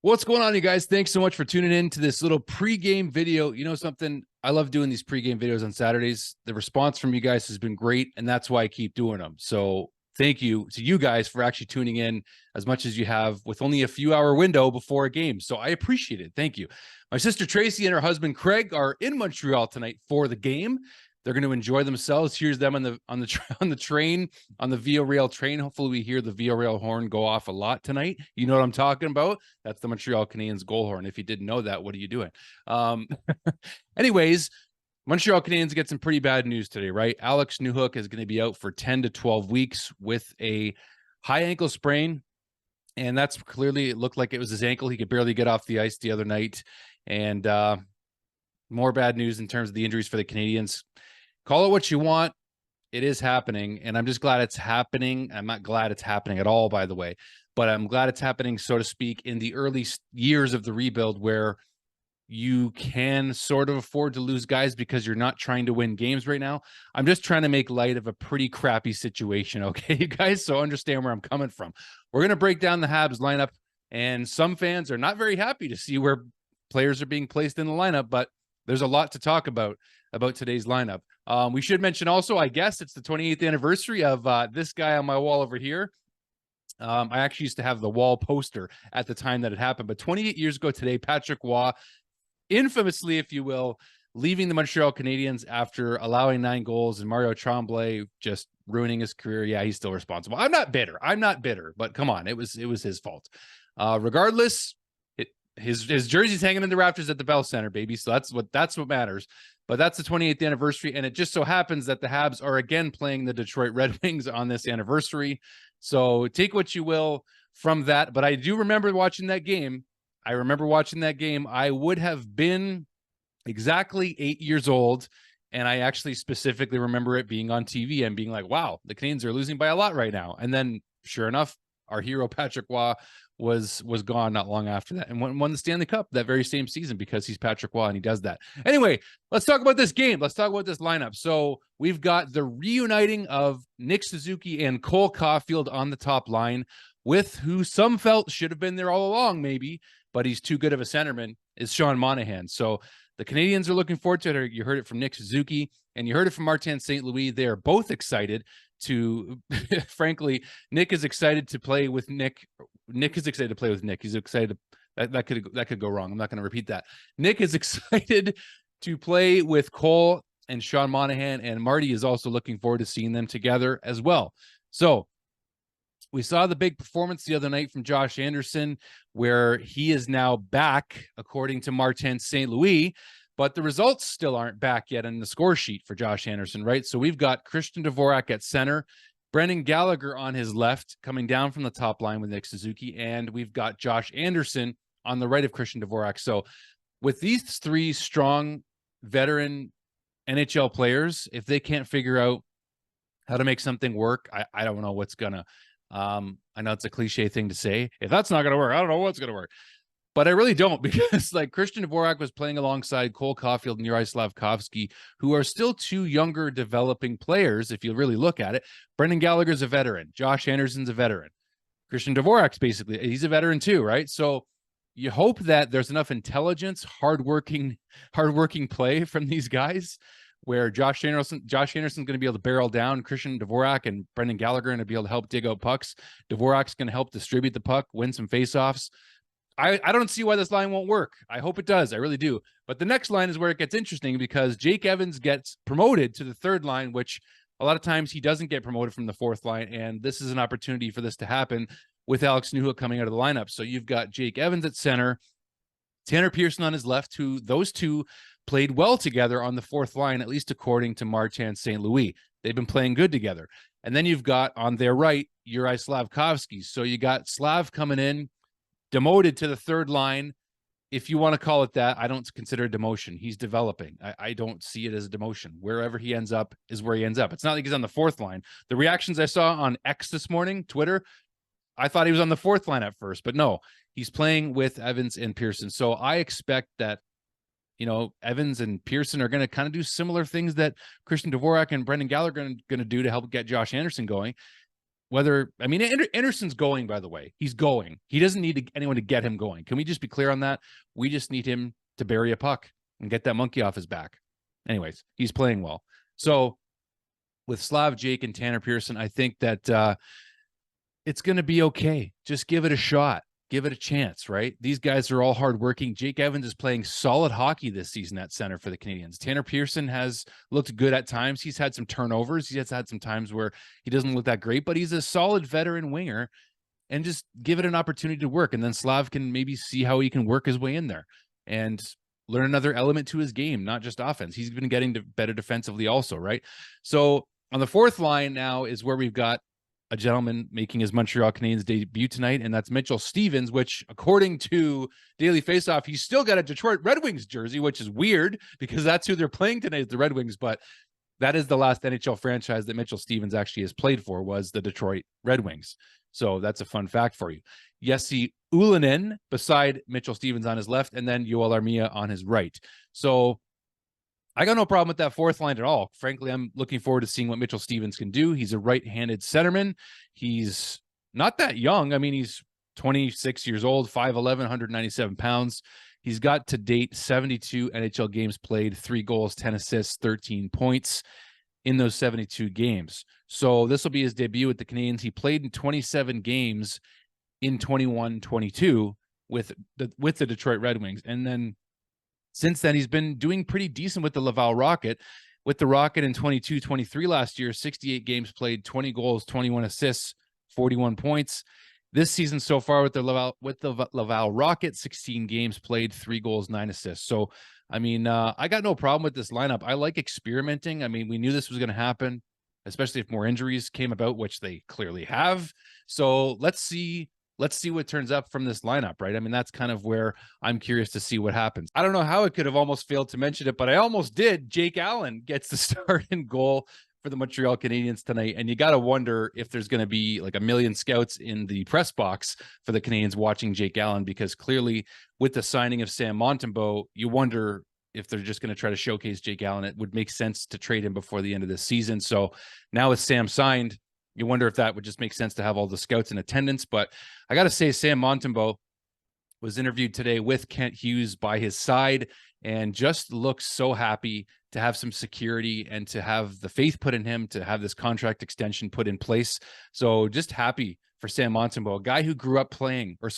What's going on, you guys? Thanks so much for tuning in to this little pregame video. You know something? I love doing these pregame videos on Saturdays. The response from you guys has been great, and that's why I keep doing them. So thank you to you guys for actually tuning in as much as you have with only a few hour window before a game. So I appreciate it. Thank you. My sister Tracy and her husband Craig are in Montreal tonight for the game. They're going to enjoy themselves. Here's them on the train, on the Via Rail train. Hopefully we hear the Via Rail horn go off a lot tonight. You know what I'm talking about? That's the Montreal Canadiens goal horn. If you didn't know that, what are you doing? Anyways, Montreal Canadiens get some pretty bad news today, right? Alex Newhook is going to be out for 10 to 12 weeks with a high ankle sprain. And that's clearly, it looked like it was his ankle. He could barely get off the ice the other night. And more bad news in terms of the injuries for the Canadiens. Call it what you want. It is happening, and I'm just glad it's happening. I'm not glad it's happening at all, by the way, but I'm glad it's happening, so to speak, in the early years of the rebuild where you can sort of afford to lose guys because you're not trying to win games right now. I'm just trying to make light of a pretty crappy situation, okay, you guys? So understand where I'm coming from. We're going to break down the Habs lineup, and some fans are not very happy to see where players are being placed in the lineup, but there's a lot to talk about today's lineup. We should mention also, I guess it's the 28th anniversary of this guy on my wall over here. I actually used to have the wall poster at the time that it happened, but 28 years ago today, Patrick Roy, infamously, if you will, leaving the Montreal Canadiens after allowing 9 goals and Mario Tremblay just ruining his career. Yeah, he's still responsible. I'm not bitter, but come on, it was his fault. Regardless, his jersey's hanging in the rafters at the Bell Center, baby. So that's what matters. But that's the 28th anniversary, and it just so happens that the Habs are again playing the Detroit Red Wings on this anniversary. So take what you will from that. But I do remember watching that game. I would have been exactly 8 years old, and I actually specifically remember it being on TV and being like, wow, the Canadiens are losing by a lot right now. And then sure enough, our hero Patrick Roy was gone not long after that and won the Stanley Cup that very same season because he's Patrick Roy and he does that. Anyway, let's talk about this game. Let's talk about this lineup. So we've got the reuniting of Nick Suzuki and Cole Caufield on the top line with who some felt should have been there all along, maybe, but he's too good of a centerman, is Sean Monahan. So the Canadiens are looking forward to it. You heard it from Nick Suzuki and you heard it from Martin St. Louis. They are both excited to, frankly, Nick is excited to play with Nick. Nick is excited to play with Nick. He's excited. That could go wrong. I'm not going to repeat that. Nick is excited to play with Cole and Sean Monahan, and Marty is also looking forward to seeing them together as well. So we saw the big performance the other night from Josh Anderson, where he is now back, according to Martin St. Louis, but the results still aren't back yet in the score sheet for Josh Anderson, right? So we've got Christian Dvorak at center, Brendan Gallagher on his left, coming down from the top line with Nick Suzuki, and we've got Josh Anderson on the right of Christian Dvorak. So with these 3 strong veteran NHL players, if they can't figure out how to make something work, I don't know what's gonna. I know it's a cliche thing to say. If that's not gonna work, I don't know what's gonna work. But I really don't, because like Christian Dvorak was playing alongside Cole Caufield and Slafkovsky, who are still 2 younger developing players, if you really look at it. Brendan Gallagher's a veteran. Josh Anderson's a veteran. Christian Dvorak's basically, he's a veteran too, right? So you hope that there's enough intelligence, hardworking play from these guys, where Josh Anderson's going to be able to barrel down Christian Dvorak, and Brendan Gallagher going to be able to help dig out pucks. Dvorak's going to help distribute the puck, win some faceoffs. I don't see why this line won't work. I hope it does. I really do. But the next line is where it gets interesting, because Jake Evans gets promoted to the 3rd line, which a lot of times he doesn't get promoted from the 4th line. And this is an opportunity for this to happen with Alex Newhook coming out of the lineup. So you've got Jake Evans at center, Tanner Pearson on his left, who those 2 played well together on the 4th line, at least according to Martin St. Louis. They've been playing good together. And then you've got on their right, Slafkovsky. So you got Slav coming in, demoted to the 3rd line, if you want to call it that. I don't consider it demotion. He's developing. I don't see it as a demotion. Wherever he ends up is where he ends up. It's not like he's on the 4th line. The reactions I saw on X this morning, Twitter, I thought he was on the 4th line at first, but no, he's playing with Evans and Pearson. So I expect that, Evans and Pearson are going to kind of do similar things that Christian Dvorak and Brendan Gallagher are going to do to help get Josh Anderson going. I mean, Anderson's going, by the way. He's going. He doesn't need anyone to get him going. Can we just be clear on that? We just need him to bury a puck and get that monkey off his back. Anyways, he's playing well. So with Slav, Jake, and Tanner Pearson, I think that it's going to be okay. Just give it a shot. Give it a chance, right? These guys are all hardworking. Jake Evans is playing solid hockey this season at center for the Canadiens. Tanner Pearson has looked good at times. He's had some turnovers. He has had some times where he doesn't look that great, but he's a solid veteran winger, and just give it an opportunity to work. And then Slav can maybe see how he can work his way in there and learn another element to his game, not just offense. He's been getting better defensively also, right? So on the fourth line now is where we've got a gentleman making his Montreal Canadiens debut tonight, and that's Mitchell Stevens, which, according to Daily Faceoff, he's still got a Detroit Red Wings jersey, which is weird because that's who they're playing tonight, the Red Wings. But that is the last NHL franchise that Mitchell Stevens actually has played for, was the Detroit Red Wings. So that's a fun fact for you. Jesse Ullinen beside Mitchell Stevens on his left, and then Yoel Armia on his right. So I got no problem with that fourth line at all. Frankly, I'm looking forward to seeing what Mitchell Stevens can do. He's a right-handed centerman. He's not that young. I mean, he's 26 years old, 5'11", 197 pounds. He's got to date 72 NHL games played, 3 goals, 10 assists, 13 points in those 72 games. So this will be his debut with the Canadiens. He played in 27 games in 21-22 with the Detroit Red Wings. And then since then, he's been doing pretty decent with the Laval Rocket. With the Rocket in 22-23 last year, 68 games played, 20 goals, 21 assists, 41 points. This season so far with the Laval Rocket, 16 games played, 3 goals, 9 assists. So, I mean, I got no problem with this lineup. I like experimenting. I mean, we knew this was going to happen, especially if more injuries came about, which they clearly have. So let's see what turns up from this lineup, right? I mean, that's kind of where I'm curious to see what happens. I don't know how I could have almost failed to mention it, but I almost did. Jake Allen gets the start in goal for the Montreal Canadiens tonight. And you got to wonder if there's going to be like a million scouts in the press box for the Canadiens watching Jake Allen, because clearly with the signing of Sam Montembeault, you wonder if they're just going to try to showcase Jake Allen. It would make sense to trade him before the end of this season. So now with Sam signed, you wonder if that would just make sense to have all the scouts in attendance. But I got to say, Sam Montembeault was interviewed today with Kent Hughes by his side and just looks so happy to have some security and to have the faith put in him, to have this contract extension put in place. So just happy for Sam Montembeault, a guy who grew up watching the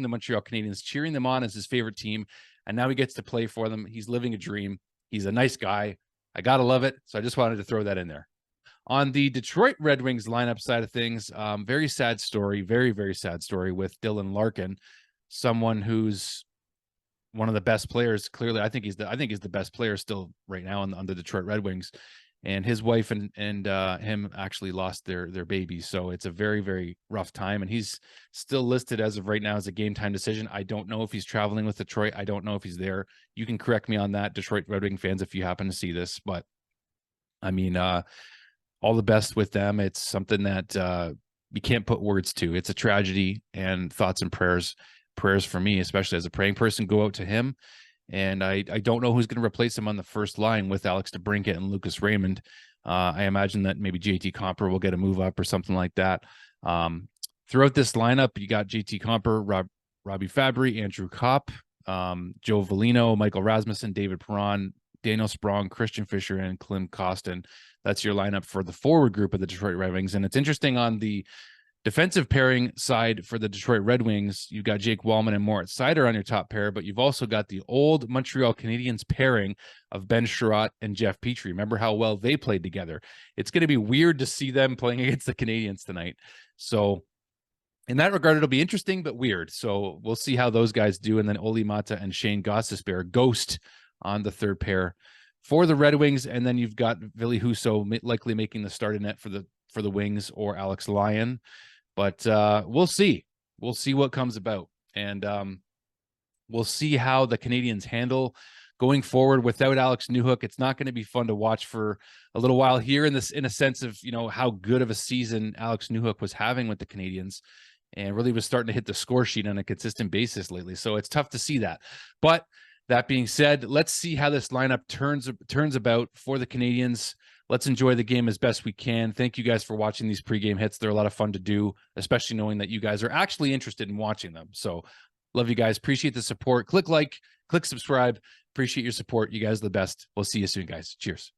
Montreal Canadiens, cheering them on as his favorite team. And now he gets to play for them. He's living a dream. He's a nice guy. I got to love it. So I just wanted to throw that in there. On the Detroit Red Wings lineup side of things, very sad story, very, very sad story with Dylan Larkin, someone who's one of the best players. Clearly, I think he's the best player still right now on the Detroit Red Wings. And his wife and him actually lost their baby. So it's a very, very rough time. And he's still listed as of right now as a game time decision. I don't know if he's traveling with Detroit. I don't know if he's there. You can correct me on that, Detroit Red Wing fans, if you happen to see this. But I mean, all the best with them. It's something that you can't put words to. It's a tragedy, and thoughts and prayers for me, especially as a praying person, go out to him. And I don't know who's going to replace him on the first line with Alex DeBrincat and Lucas Raymond. I imagine that maybe JT Compher will get a move up or something like that. Throughout this lineup, you got JT Compher, Robbie Fabry, Andrew Kopp, Joe Velino, Michael Rasmussen, David Perron, Daniel Sprong, Christian Fischer, and Klim Kostin. That's your lineup for the forward group of the Detroit Red Wings. And it's interesting on the defensive pairing side for the Detroit Red Wings, you've got Jake Wallman and Moritz Seider on your top pair, but you've also got the old Montreal Canadiens pairing of Ben Sherratt and Jeff Petrie. Remember how well they played together. It's going to be weird to see them playing against the Canadiens tonight. So in that regard, it'll be interesting, but weird. So we'll see how those guys do. And then Oli Mata and Shane Gostisbehere, Ghost, on the third pair for the Red Wings. And then you've got Ville Husso likely making the start in net for the Wings, or Alex Lyon. But we'll see. We'll see what comes about. And we'll see how the Canadiens handle going forward without Alex Newhook. It's not going to be fun to watch for a little while here in a sense of, how good of a season Alex Newhook was having with the Canadiens and really was starting to hit the score sheet on a consistent basis lately. So it's tough to see that. But that being said, let's see how this lineup turns about for the Canadiens. let's enjoy the game as best we can. Thank you guys for watching these pregame hits. They're a lot of fun to do, especially knowing that you guys are actually interested in watching them. So love you guys. Appreciate the support. Click like, click subscribe. Appreciate your support. You guys are the best. We'll see you soon, guys. Cheers.